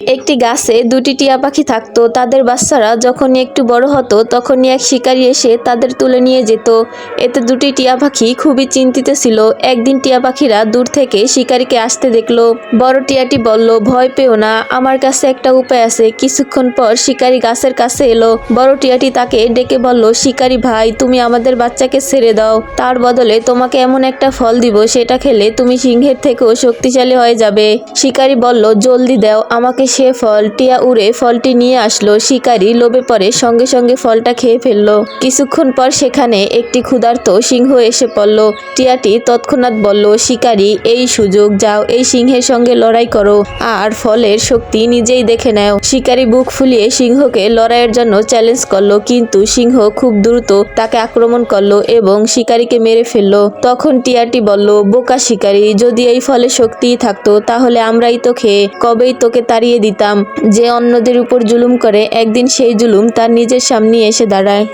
একটি গাছে দুটি টিয়া পাখি থাকতো। তাদের বাচ্চারা যখনই একটু বড় হতো তখনই এক শিকারী এসে তাদের তুলে নিয়ে যেত। এতে দুটি টিয়া পাখি খুবই চিন্তিত ছিল। একদিন টিয়া পাখিরা দূর থেকে শিকারীকে আসতে দেখলো। বড় টিয়াটি বলল, ভয় পেও না, আমার কাছে একটা উপায় আছে। কিছুক্ষণ পর শিকারী গাছের কাছে এলো। বড় টিয়াটি তাকে ডেকে বলল, শিকারী ভাই, তুমি আমাদের বাচ্চাকে ছেড়ে দাও, তার বদলে তোমাকে এমন একটা ফল দিব, সেটা খেলে তুমি সিংহের থেকেও শক্তিশালী হয়ে যাবে। শিকারী বলল, জলদি দাও আমাকে সে ফল। টিয়া উড়ে ফলটি নিয়ে আসলো। শিকারী লোভে পড়ে সঙ্গে সঙ্গে ফলটা খেয়ে ফেললো। কিছুক্ষণ পর সেখানে একটি ক্ষুধার্ত সিংহ এসে পড়ল। টিয়াটি তৎক্ষণাৎ বলল, শিকারী, এই সুযোগ, যাও এই সিংহের সঙ্গে লড়াই করো আর ফলের শক্তি নিজেই দেখে নাও। শিকারী বুক ফুলিয়ে সিংহকে লড়াইয়ের জন্য চ্যালেঞ্জ করলো, কিন্তু সিংহ খুব দ্রুত তাকে আক্রমণ করলো এবং শিকারীকে মেরে ফেললো। তখন টিয়াটি বলল, বোকা শিকারী, যদি এই ফলে শক্তি থাকতো তাহলে আমরাই তো খেয়ে কবেই তোকে তাড়িয়ে দিতাম। যে অন্যদের উপর জুলুম করে একদিন সেই জুলুম তার নিজের সামনে এসে দাঁড়ায়।